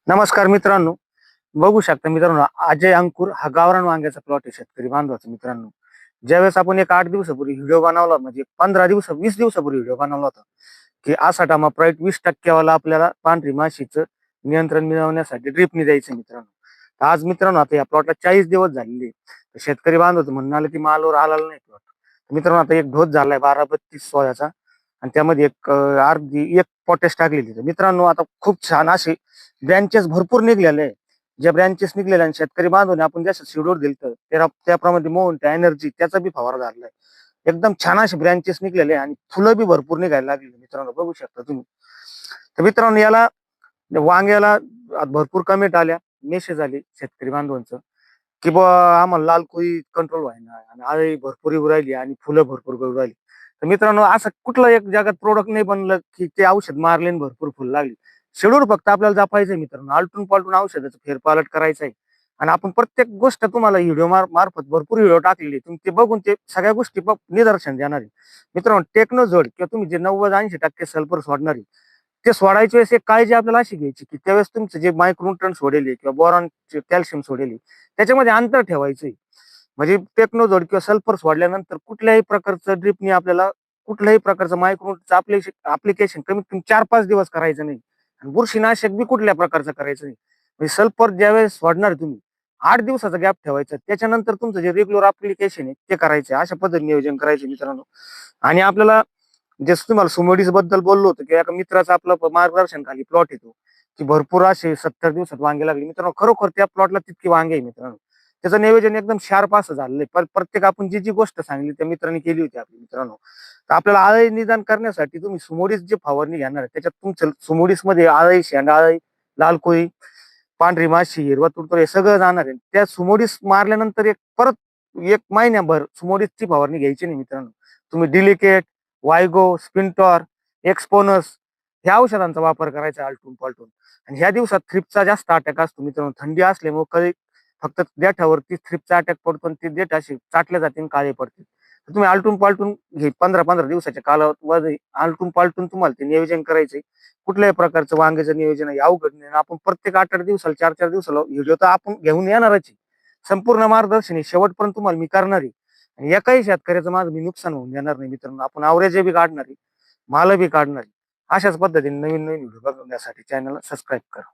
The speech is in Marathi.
नमस्कार मित्रांनो. बघू शकता मित्रांनो, अजय अंकुर हा गावरान वांग्याचा प्लॉट आहे शेतकरी बांधवाचा मित्रांनो. ज्यावेळेस आपण एक 8 दिवसापूर्वी व्हिडिओ बनवला, म्हणजे 20 दिवसापूर्वी व्हिडिओ बनवला होता, की आसाटामा प्राईट 20% वाला आपल्याला पांढरी माशीचं नियंत्रण मिळवण्यासाठी ड्रिपनी द्यायचं मित्रांनो. तर आज मित्रांनो आता या प्लॉटला 40 दिवस झालेले. तर शेतकरी बांधव म्हणून आलं की मालवर आलेला नाही प्लॉट. मित्रांनो आता एक डोस झालाय 12-32 सोयाचा आणि त्यामध्ये अर्धी एक पोटॅश टाकलेली. तर मित्रांनो आता खूप छान असे ब्रँचेस भरपूर निघलेले आहे. ज्या ब्रँचेस निघलेल्या आणि शेतकरी बांधवांनी आपण जसं शेड्यूल दिलं त्याप्रमाणे मोहन एनर्जी त्याचा बी फवारा झालेला आहे. एकदम छान असे ब्रँचेस निघलेले आहे आणि फुलं बी भरपूर निघायला लागली मित्रांनो, बघू शकता तुम्ही. तर मित्रांनो याला वांग्याला भरपूर कमेंट आल्या, मेसेज आले शेतकरी बांधवांचं, की बुवा आम्हाला लाल कोळी कंट्रोल व्हायना आणि आळी भरपूर येऊ राहिली आणि फुलं भरपूर गळू राहिली. तर मित्रांनो असं कुठलं एक जगात प्रोडक्ट नाही बनलं की ते औषध मारले आणि भरपूर फुलं लागली. शेड्यूल फक्त आपल्याला जपायचंय मित्रांनो, आलटून पालटून औषधाचं फेरपालट करायचं आहे. आणि आपण प्रत्येक गोष्ट तुम्हाला व्हिडिओ मार्फत भरपूर व्हिडिओ टाकलेले, तुम्ही ते बघून ते सगळ्या गोष्टी निदर्शन देणार आहे मित्रांनो. टेक्नोझोड किंवा तुम्ही जे 90-80% सल्फर सोडणार आहे, ते सोडायच्या वेळेस एक काळजी आपल्याला अशी घ्यायची की त्यावेळेस तुमचं जे मायक्रोन्यूट्रन सोडेल किंवा बोरॉन कॅल्शियम सोडेल त्याच्यामध्ये अंतर ठेवायचंय. म्हणजे टेक्नोझोड किंवा सल्फर सोडल्यानंतर कुठल्याही प्रकारचं ड्रिपनी आपल्याला कुठल्याही प्रकारचं मायक्रोन्यूट्रनचं ऍप्लिकेशन कमीत कमी 4-5 दिवस करायचं नाही. आणि बुरशीनाशक बी कुठल्या प्रकारचं करायचं नाही. म्हणजे सल्फर ज्यावेळेस सोडणार तुम्ही 8 दिवसाचा गॅप ठेवायचा, त्याच्यानंतर तुमचं जे रेग्युलर ऍप्लिकेशन आहे ते करायचं. अशा पद्धतीने नियोजन करायचं मित्रांनो. आणि आपल्याला जसं तुम्हाला सुमोडीस बद्दल बोललो होतो की एका मित्राचा आपलं मार्गदर्शन खाली प्लॉट येतो की भरपूर असे 70 दिवसात वांगे लागले मित्रांनो. खरोखर त्या प्लॉटला तितकी वांगे आहे मित्रांनो. त्याचं नियोजन एकदम शार्प असं झालेलं आहे. प्रत्येक आपण जी जी गोष्ट सांगली त्या मित्रांनी केली होती आपली मित्रांनो. तर आपल्याला आळी निदान करण्यासाठी तुम्ही सुमोडीस जे फवारणी घेणार आहे त्याच्यात तुमचं सुमोडीस मध्ये आळी, शेंडाळी, लाल कोळी, पांढरी माशी, हिरवा तुडतुडा हे सगळं जाणार आहे. त्या सुमोडीस मारल्यानंतर परत 1 महिन्याभर सुमोडीसची फवारणी घ्यायची नाही मित्रांनो. तुम्ही डिलिकेट, वायगो, स्पिंटॉर, एक्सपोनस ह्या औषधांचा वापर करायचा आलटून पालटून. आणि ह्या दिवसात थ्रिप्सचा जास्त अटॅक असतो मित्रांनो. थंडी असल्यामुळे कधी फक्त देठावरती थ्रिप्सचा अटॅक पडतो आणि ते देठ असे चाटले जाते आणि काळे पडते. तर तुम्ही आलटून पालटून 15-15 दिवसाच्या कालावधी आलटून पालटून तुम्हाला ते नियोजन करायचंय. कुठल्याही प्रकारचं वांग्याचं नियोजन आहे अवघड नाही. आपण प्रत्येक 8-8 दिवसाला 4-4 दिवसाला व्हिडिओ तर आपण घेऊन येणारच आहे. संपूर्ण मार्गदर्शन आहे शेवटपर्यंत तुम्हाला मी करणार आहे. आणि एकाही शेतकऱ्याचं माझं मी नुकसान होऊन देणार नाही मित्रांनो. आपण आवरेज बी काढणार आहे, माल बी काढणार आहे. अशाच पद्धतीने नवीन नवीन व्हिडिओ बघण्यासाठी चॅनलला सबस्क्राईब करा.